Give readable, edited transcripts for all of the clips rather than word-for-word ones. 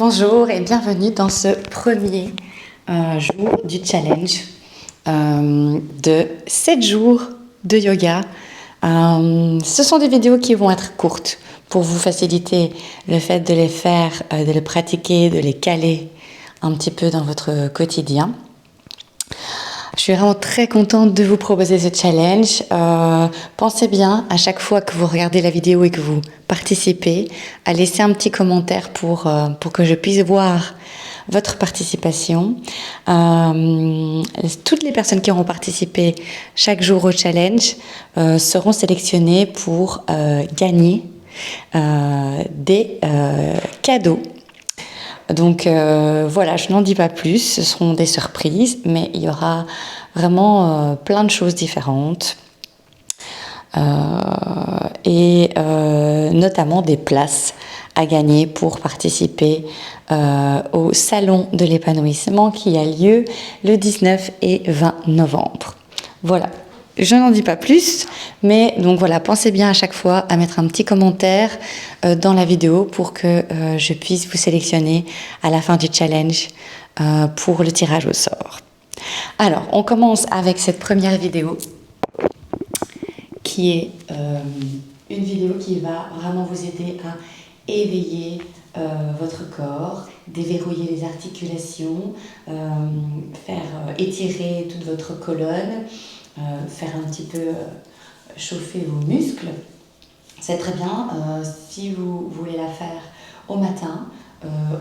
Bonjour et bienvenue dans ce premier jour du challenge de 7 jours de yoga. Ce sont des vidéos qui vont être courtes pour vous faciliter le fait de les faire, de les pratiquer, de les caler un petit peu dans votre quotidien. Je suis vraiment très contente de vous proposer ce challenge. Pensez bien, à chaque fois que vous regardez la vidéo et que vous participez, à laisser un petit commentaire pour que je puisse voir votre participation. Toutes les personnes qui auront participé chaque jour au challenge seront sélectionnées pour gagner des cadeaux. Donc voilà, je n'en dis pas plus, ce seront des surprises, mais il y aura vraiment plein de choses différentes et notamment des places à gagner pour participer au Salon de l'épanouissement qui a lieu le 19 et 20 novembre. Voilà. Je n'en dis pas plus, mais donc voilà, pensez bien à chaque fois à mettre un petit commentaire dans la vidéo pour que je puisse vous sélectionner à la fin du challenge pour le tirage au sort. Alors, on commence avec cette première vidéo qui est une vidéo qui va vraiment vous aider à éveiller votre corps, déverrouiller les articulations, faire étirer toute votre colonne, faire un petit peu chauffer vos muscles. C'est très bien si vous voulez la faire au matin,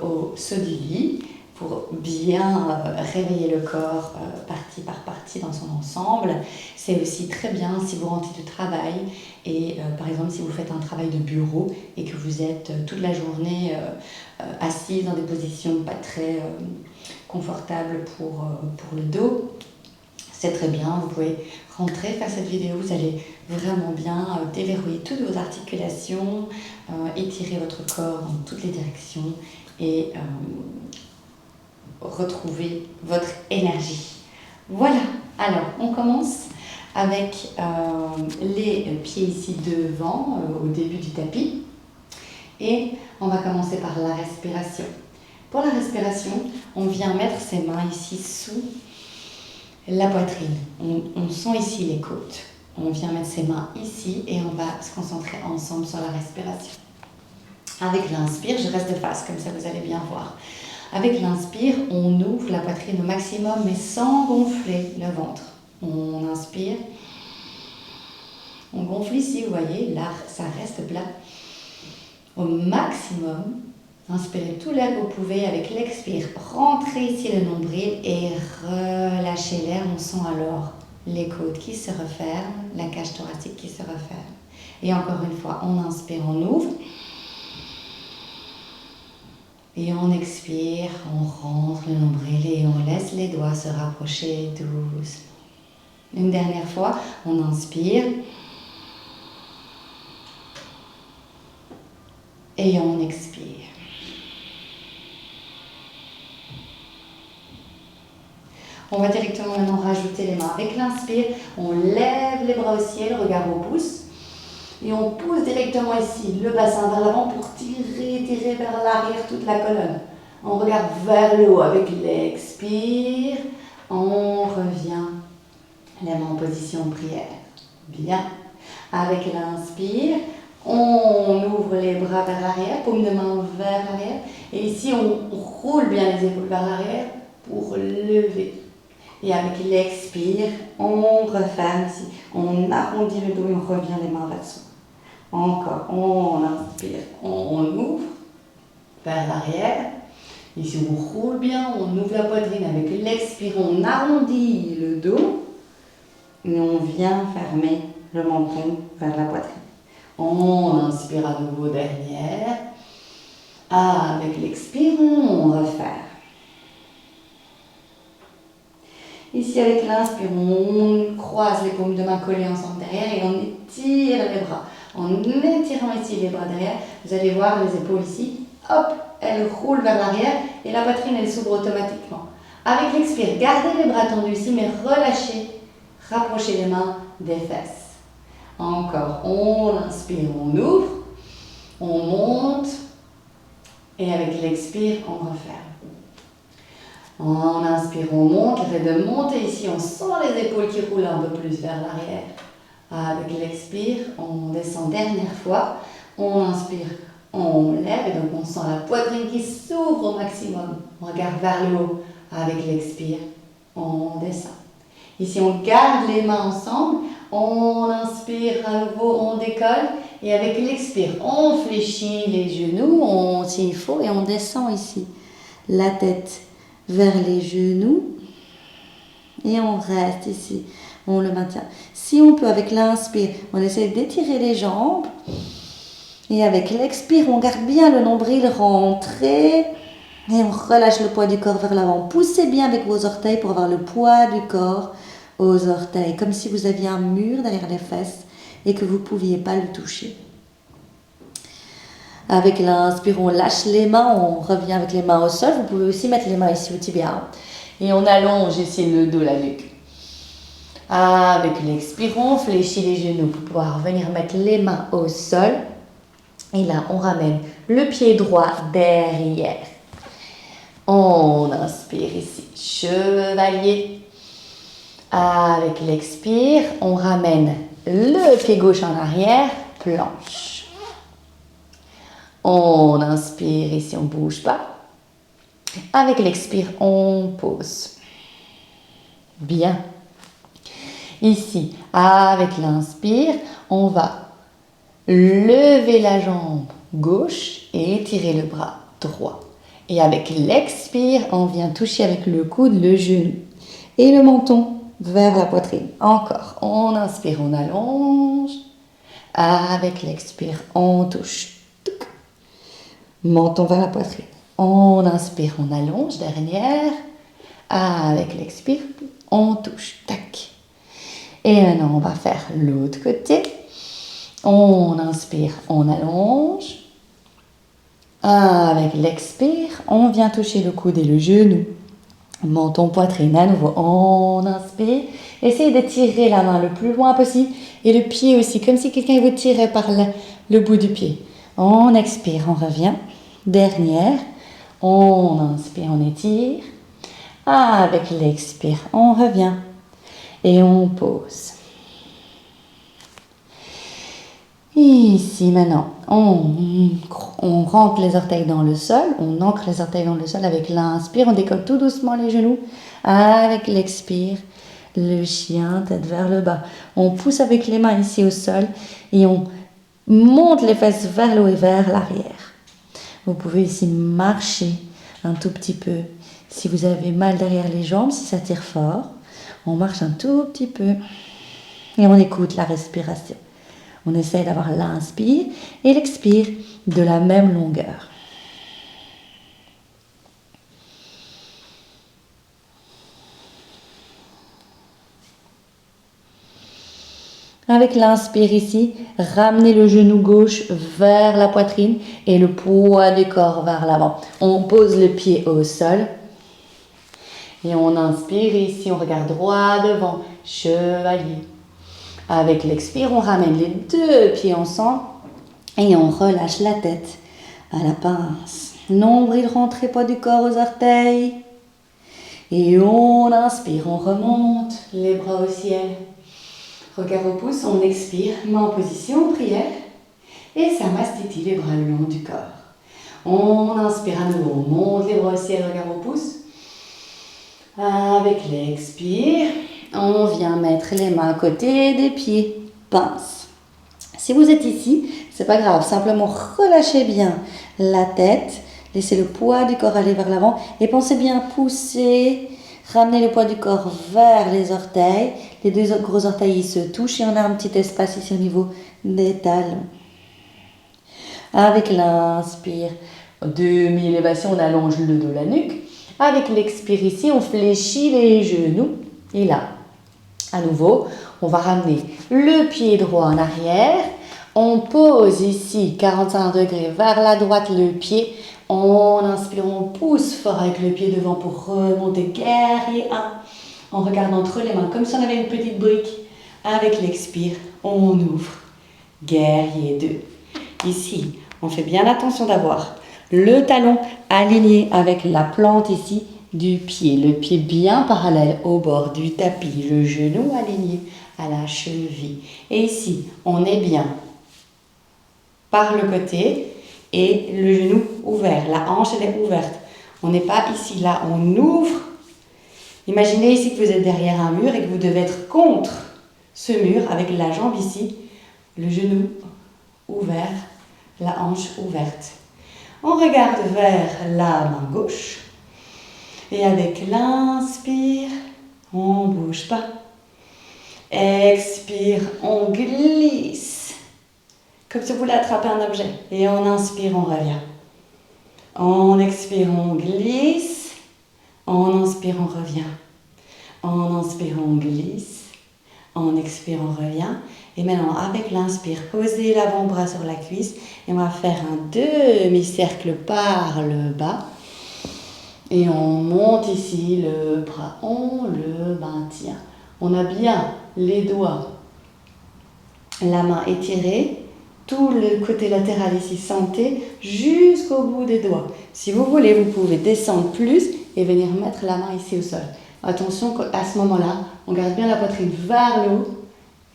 au saut du lit, pour bien réveiller le corps partie par partie dans son ensemble. C'est aussi très bien si vous rentrez du travail et par exemple si vous faites un travail de bureau et que vous êtes toute la journée assis dans des positions pas très confortables pour le dos. C'est très bien, vous pouvez rentrer, faire cette vidéo, vous allez vraiment bien déverrouiller toutes vos articulations, étirer votre corps dans toutes les directions et retrouver votre énergie. Voilà, alors on commence avec les pieds ici devant, au début du tapis, et on va commencer par la respiration. Pour la respiration, on vient mettre ses mains ici sous la poitrine. On sent ici les côtes. On vient mettre ses mains ici et on va se concentrer ensemble sur la respiration. Avec l'inspire, je reste de face, comme ça vous allez bien voir. Avec l'inspire, on ouvre la poitrine au maximum, mais sans gonfler le ventre. On inspire. On gonfle ici, vous voyez, là, ça reste plat. Au maximum, inspirez tout l'air que vous pouvez avec l'expire. Rentrez ici le nombril et relâchez l'air. On sent alors les côtes qui se referment, la cage thoracique qui se referme. Et encore une fois, on inspire, on ouvre. Et on expire, on rentre le nombril et on laisse les doigts se rapprocher doucement. Une dernière fois, on inspire. Et on expire. On va directement maintenant rajouter les mains. Avec l'inspire, on lève les bras au ciel, regard au pouce. Et on pousse directement ici le bassin vers l'avant pour tirer vers l'arrière toute la colonne. On regarde vers le haut avec l'expire. On revient les mains en position de prière. Bien. Avec l'inspire, on ouvre les bras vers l'arrière, paume de main vers l'arrière. Et ici, on roule bien les épaules vers l'arrière pour lever. Et avec l'expire, on referme ici. On arrondit le dos et on revient les mains vers soi. Encore, on inspire, on ouvre vers l'arrière. Ici, on roule bien, on ouvre la poitrine. Avec l'expire, on arrondit le dos. Et on vient fermer le menton vers la poitrine. On inspire à nouveau derrière. Avec l'expire, on referme. Ici, avec l'inspire, on croise les paumes de main collées ensemble derrière et on étire les bras. En étirant ici les bras derrière, vous allez voir les épaules ici, hop, elles roulent vers l'arrière et la poitrine, elle s'ouvre automatiquement. Avec l'expire, gardez les bras tendus ici, mais relâchez, rapprochez les mains des fesses. Encore, on inspire, on ouvre, on monte, Et avec l'expire, on referme. En inspire, on monte. Le fait de monter ici, on sent les épaules qui roulent un peu plus vers l'arrière. Avec l'expire, on descend dernière fois. On inspire, on lève et donc on sent la poitrine qui s'ouvre au maximum. On regarde vers le haut. Avec l'expire, on descend. Ici, on garde les mains ensemble. On inspire à nouveau, on décolle. Et avec l'expire, on fléchit les genoux, s'il faut, et on descend ici. La tête vers les genoux. Et on reste ici. On le maintient. Si on peut, avec l'inspire, on essaie d'étirer les jambes. Et avec l'expire, on garde bien le nombril rentré. Et on relâche le poids du corps vers l'avant. Poussez bien avec vos orteils pour avoir le poids du corps aux orteils. Comme si vous aviez un mur derrière les fesses et que vous ne pouviez pas le toucher. Avec l'inspire, on lâche les mains. On revient avec les mains au sol. Vous pouvez aussi mettre les mains ici au tibia. Et on allonge ici le dos, la nuque. Avec l'expire, on fléchit les genoux pour pouvoir venir mettre les mains au sol. Et là, on ramène le pied droit derrière. On inspire ici, chevalier. Avec l'expire, on ramène le pied gauche en arrière, planche. On inspire ici, on ne bouge pas. Avec l'expire, on pose. Bien. Ici, avec l'inspire, on va lever la jambe gauche et étirer le bras droit. Et avec l'expire, on vient toucher avec le coude le genou et le menton vers la poitrine. Encore, on inspire, on allonge. Avec l'expire, on touche. Menton vers la poitrine. On inspire, on allonge, dernière. Avec l'expire, on touche. Tac. Et maintenant, on va faire l'autre côté. On inspire, on allonge. Avec l'expire, on vient toucher le coude et le genou. Menton, poitrine, à nouveau. On inspire. Essayez d'étirer la main le plus loin possible. Et le pied aussi, comme si quelqu'un vous tirait par le bout du pied. On expire, on revient. Dernière. On inspire, on étire. Avec l'expire, on revient. Et on pose. Ici maintenant, on rentre les orteils dans le sol, on ancre les orteils dans le sol avec l'inspire, on décolle tout doucement les genoux. Avec l'expire, le chien, tête vers le bas. On pousse avec les mains ici au sol et on monte les fesses vers le haut et vers l'arrière. Vous pouvez ici marcher un tout petit peu. Si vous avez mal derrière les jambes, si ça tire fort, on marche un tout petit peu et on écoute la respiration. On essaie d'avoir l'inspire et l'expire de la même longueur. Avec l'inspire ici, ramenez le genou gauche vers la poitrine et le poids du corps vers l'avant. On pose le pied au sol. Et on inspire ici, on regarde droit devant, chevalier. Avec l'expire, on ramène les deux pieds ensemble et on relâche la tête à la pince. Nombril rentré, poids du corps aux orteils. Et on inspire, on remonte les bras au ciel. Regard au pouce, on expire, main en position, prière. Et Samastiti, les bras le long du corps. On inspire à nouveau, on monte les bras au ciel, regard au pouce. Avec l'expire, on vient mettre les mains à côté des pieds, pince. Si vous êtes ici, c'est pas grave, simplement relâchez bien la tête, laissez le poids du corps aller vers l'avant et pensez bien à pousser, ramenez le poids du corps vers les orteils, les deux gros orteils se touchent et on a un petit espace ici au niveau des talons. Avec l'inspire, demi-élévation, on allonge le dos, la nuque. Avec l'expire ici, on fléchit les genoux. Et là, à nouveau, on va ramener le pied droit en arrière. On pose ici 45 degrés vers la droite le pied. On inspire, on pousse fort avec le pied devant pour remonter. Guerrier 1. On regarde entre les mains comme si on avait une petite brique. Avec l'expire, on ouvre. Guerrier 2. Ici, on fait bien attention d'avoir Le talon aligné avec la plante ici du pied. Le pied bien parallèle au bord du tapis. Le genou aligné à la cheville. Et ici, on est bien par le côté et le genou ouvert. La hanche, elle est ouverte. On n'est pas ici, là, on ouvre. Imaginez ici que vous êtes derrière un mur et que vous devez être contre ce mur avec la jambe ici, le genou ouvert, la hanche ouverte. On regarde vers la main gauche et avec l'inspire, on ne bouge pas. Expire, on glisse, comme si vous voulez attraper un objet. Et on inspire, on revient. On expire, on glisse. On inspire, on revient. On inspire, on glisse. On expire, on revient. Et maintenant, avec l'inspire, posez l'avant-bras sur la cuisse. Et on va faire un demi-cercle par le bas. Et on monte ici le bras. On le maintient. On a bien les doigts. La main étirée. Tout le côté latéral ici, sentez jusqu'au bout des doigts. Si vous voulez, vous pouvez descendre plus et venir mettre la main ici au sol. Attention qu'à ce moment-là, on garde bien la poitrine vers le haut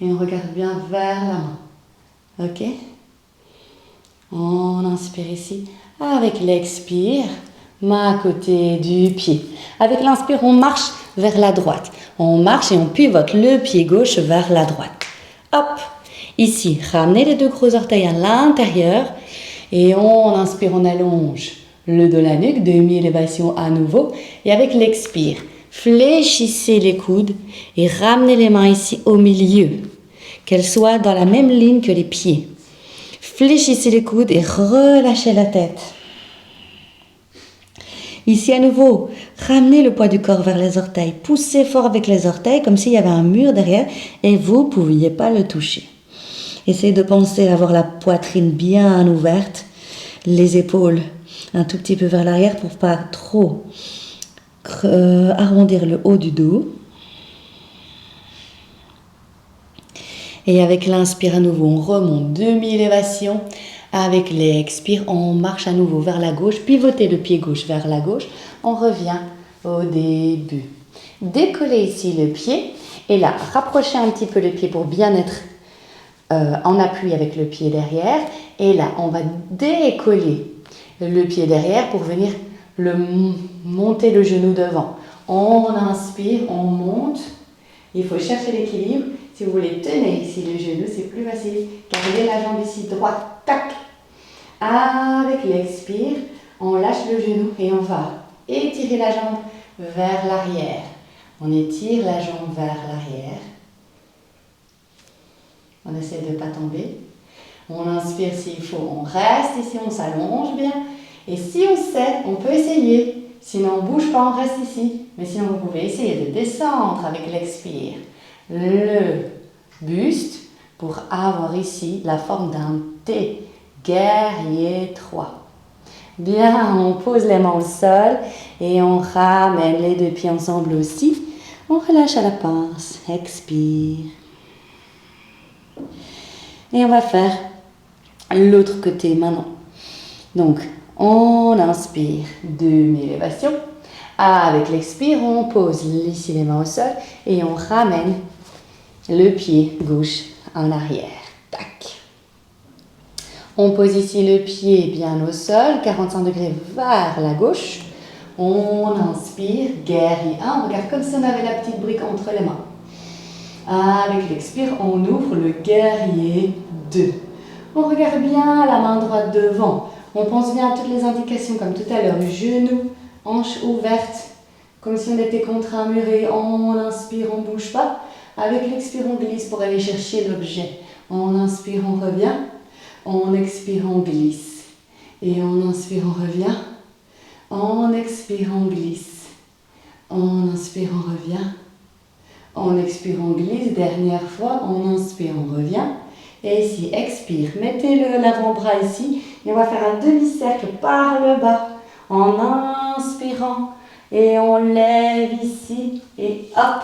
et on regarde bien vers la main. Ok? On inspire ici. Avec l'expire, main à côté du pied. Avec l'inspire, on marche vers la droite. On marche et on pivote le pied gauche vers la droite. Hop! Ici, ramenez les deux gros orteils à l'intérieur et on inspire, on allonge le dos, la nuque, demi-élévation à nouveau. Et avec l'expire, fléchissez les coudes et ramenez les mains ici au milieu, qu'elles soient dans la même ligne que les pieds. Fléchissez les coudes et relâchez la tête. Ici à nouveau, ramenez le poids du corps vers les orteils. Poussez fort avec les orteils comme s'il y avait un mur derrière et vous ne pouviez pas le toucher. Essayez de penser à avoir la poitrine bien ouverte, les épaules un tout petit peu vers l'arrière pour pas trop arrondir le haut du dos. Et avec l'inspire à nouveau, on remonte demi-élévation. Avec l'expire, on marche à nouveau vers la gauche, pivotez le pied gauche vers la gauche. On revient au début. Décollez ici le pied et là, rapprochez un petit peu le pied pour bien être en appui avec le pied derrière. Et là, on va décoller le pied derrière pour venir monter le genou devant. On inspire, on monte. Il faut chercher l'équilibre. Si vous voulez tenir ici le genou, c'est plus facile. Gardez la jambe ici droite. Tac. Avec l'expire, on lâche le genou et on va étirer la jambe vers l'arrière. On étire la jambe vers l'arrière. On essaie de ne pas tomber. On inspire s'il faut, on reste ici, on s'allonge bien. Et si on sait, on peut essayer. Sinon, on ne bouge pas, on reste ici. Mais sinon, vous pouvez essayer de descendre avec l'expire le buste pour avoir ici la forme d'un T. Guerrier 3. Bien, on pose les mains au sol et on ramène les deux pieds ensemble aussi. On relâche à la pince. Expire. Et on va faire l'autre côté maintenant. Donc, on inspire, demi-élévation. Avec l'expire, on pose ici les mains au sol et on ramène le pied gauche en arrière. Tac. On pose ici le pied bien au sol, 45 degrés vers la gauche. On inspire, guerrier 1. On regarde comme si on avait la petite brique entre les mains. Avec l'expire, on ouvre le guerrier 2. On regarde bien la main droite devant. On pense bien à toutes les indications comme tout à l'heure. Genou, hanche ouverte, comme si on était contre un mur et on inspire, on ne bouge pas. Avec l'expire, on glisse pour aller chercher l'objet. On inspire, on revient. On expire, on glisse. Et on inspire, on revient. On expire, on glisse. On inspire, on revient. On expire, on glisse. Dernière fois, on inspire, on revient. Et ici, expire. Mettez l'avant-bras ici. Et on va faire un demi-cercle par le bas. En inspirant. Et on lève ici. Et hop,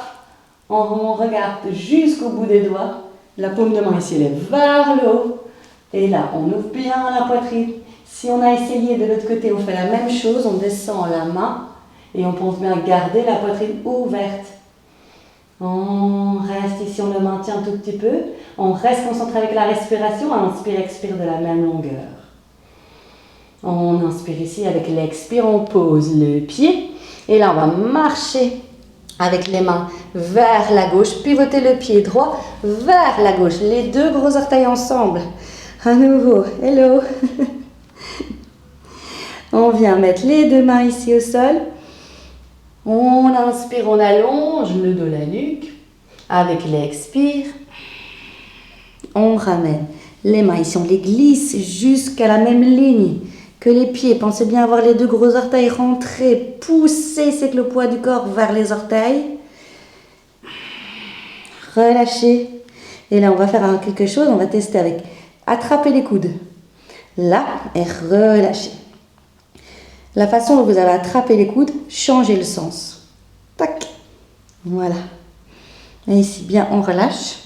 on regarde jusqu'au bout des doigts. La paume de main ici, elle est vers le haut. Et là, on ouvre bien la poitrine. Si on a essayé de l'autre côté, on fait la même chose, on descend la main et on pense bien garder la poitrine ouverte. On reste ici, on le maintient un tout petit peu. On reste concentré avec la respiration, on inspire, expire de la même longueur. On inspire ici avec l'expire, on pose le pied. Et là, on va marcher avec les mains vers la gauche, pivoter le pied droit vers la gauche. Les deux gros orteils ensemble. À nouveau, hello. On vient mettre les deux mains ici au sol. On inspire, on allonge le dos, la nuque. Avec l'expire, on ramène les mains ici, on les glisse jusqu'à la même ligne que les pieds. Pensez bien avoir les deux gros orteils rentrés. Poussez, c'est que le poids du corps vers les orteils. Relâchez. Et là, on va faire quelque chose, on va tester avec attraper les coudes. Là, et relâcher. La façon dont vous allez attraper les coudes, changez le sens. Tac. Voilà. Et ici, bien, on relâche.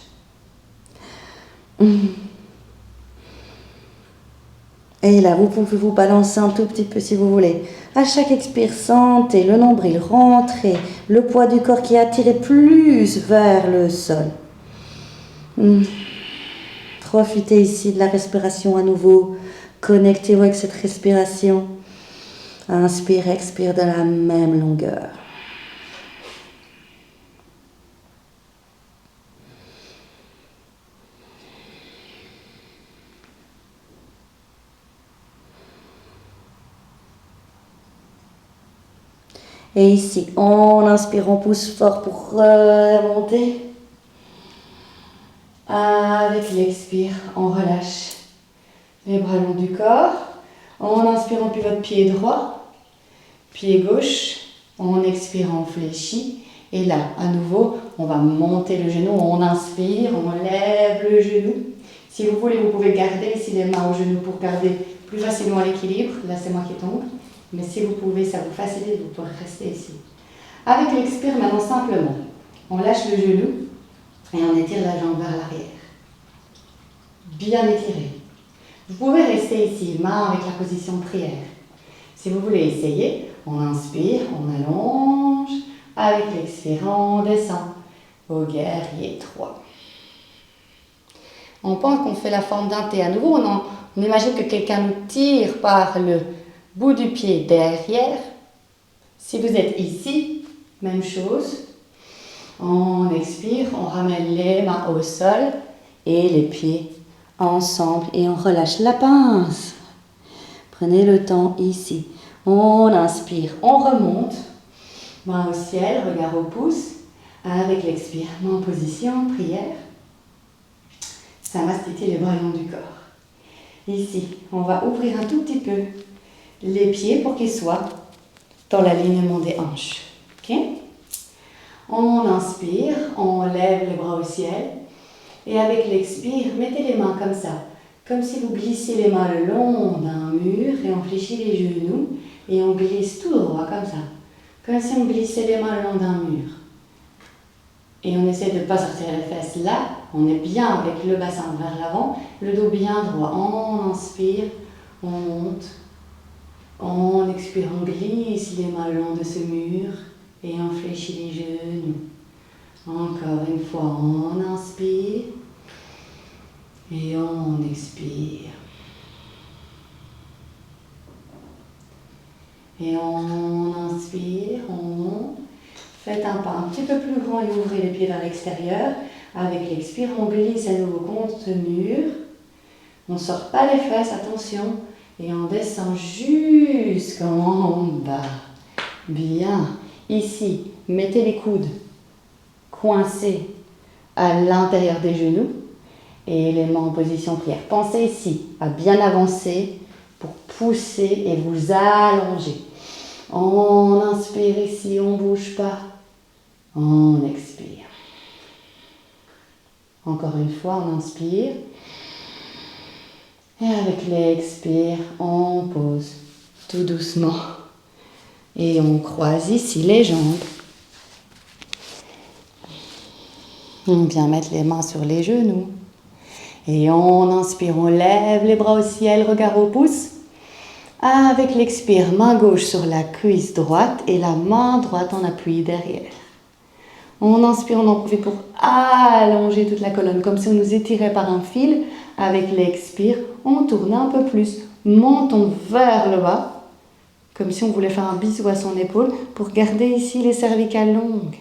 Et là, vous pouvez vous balancer un tout petit peu si vous voulez. À chaque expire, sentez le nombril rentrer, le poids du corps qui est attiré plus vers le sol. Profitez ici de la respiration à nouveau. Connectez-vous avec cette respiration. Inspire, expire de la même longueur. Et ici, on inspire, on pousse fort pour remonter. Avec l'expire, on relâche les bras longs du corps. On inspire, on pivote pied droit, pied gauche. On expire, on fléchit. Et là, à nouveau, on va monter le genou. On inspire, on lève le genou. Si vous voulez, vous pouvez garder ici les mains au genou pour garder plus facilement l'équilibre. Là, c'est moi qui tombe. Mais si vous pouvez, ça vous facilite, vous pourrez rester ici. Avec l'expire, maintenant, simplement, on lâche le genou et on étire la jambe vers l'arrière. Bien étiré. Vous pouvez rester ici, main avec la position prière. Si vous voulez essayer, on inspire, on allonge. Avec l'expire, on descend au guerrier 3. On pense qu'on fait la forme d'un T. À nouveau, on imagine que quelqu'un nous tire par le bout du pied derrière. Si vous êtes ici, même chose. On expire, on ramène les mains au sol et les pieds ensemble et on relâche la pince. Prenez le temps ici. On inspire, on remonte. Main au ciel, regard au pouce. Avec l'expire, main en position, prière. Samastiti, les bras longs du corps. Ici, on va ouvrir un tout petit peu les pieds pour qu'ils soient dans l'alignement des hanches. Ok? On inspire, on lève les bras au ciel. Et avec l'expire, mettez les mains comme ça. Comme si vous glissez les mains le long d'un mur et on fléchit les genoux et on glisse tout droit comme ça. Comme si on glissait les mains le long d'un mur. Et on essaie de ne pas sortir les fesses là. On est bien avec le bassin vers l'avant, le dos bien droit. On inspire, on monte. On expire, on glisse les mains le long de ce mur et on fléchit les genoux. Encore une fois, on inspire et on expire. Et on inspire, on monte. Faites un pas un petit peu plus grand et ouvrez les pieds vers l'extérieur. Avec l'expire, on glisse à nouveau contre ce mur. On ne sort pas les fesses, attention. Et on descend jusqu'en bas. Bien. Ici, mettez les coudes coincés à l'intérieur des genoux et les mains en position prière. Pensez ici à bien avancer pour pousser et vous allonger. On inspire ici, on ne bouge pas. On expire. Encore une fois, on inspire. Et avec l'expire, on pose tout doucement. Et on croise ici les jambes. On vient mettre les mains sur les genoux. Et on inspire, on lève les bras au ciel, regard au pouce. Avec l'expire, main gauche sur la cuisse droite et la main droite en appui derrière. On inspire, on en profite pour allonger toute la colonne, comme si on nous étirait par un fil. Avec l'expire, on tourne un peu plus. Montons vers le bas, comme si on voulait faire un bisou à son épaule pour garder ici les cervicales longues.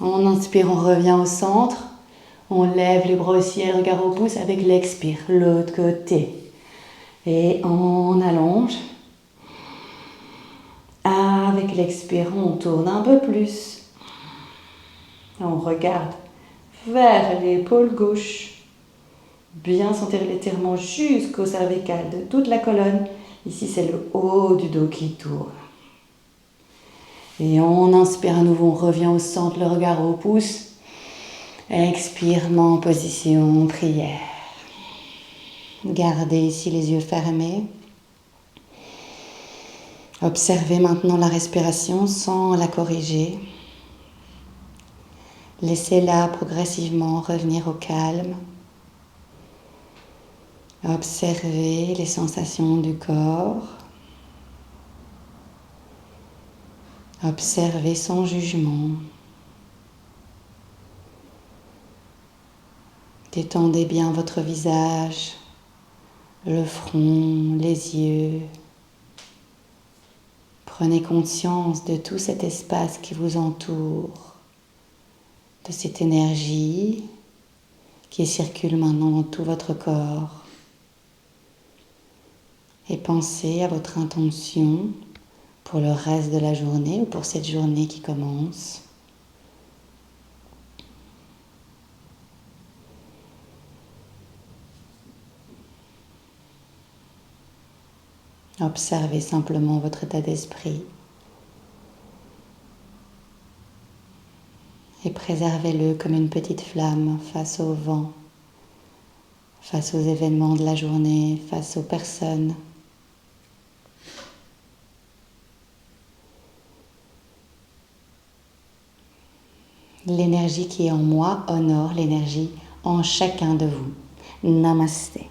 On inspire, on revient au centre. On lève les bras au ciel, regard au pouce avec l'expire, l'autre côté. Et on allonge. Avec l'expire, on tourne un peu plus. On regarde vers l'épaule gauche. Bien sentir l'étirement jusqu'au cervical de toute la colonne. Ici, c'est le haut du dos qui tourne. Et on inspire à nouveau, on revient au centre, le regard au pouce. Expire, en position prière. Gardez ici les yeux fermés. Observez maintenant la respiration sans la corriger. Laissez-la progressivement revenir au calme. Observez les sensations du corps. Observez sans jugement. Détendez bien votre visage, le front, les yeux. Prenez conscience de tout cet espace qui vous entoure, de cette énergie qui circule maintenant dans tout votre corps. Et pensez à votre intention pour le reste de la journée ou pour cette journée qui commence. Observez simplement votre état d'esprit et préservez-le comme une petite flamme face au vent, face aux événements de la journée, face aux personnes. L'énergie qui est en moi honore l'énergie en chacun de vous. Namasté.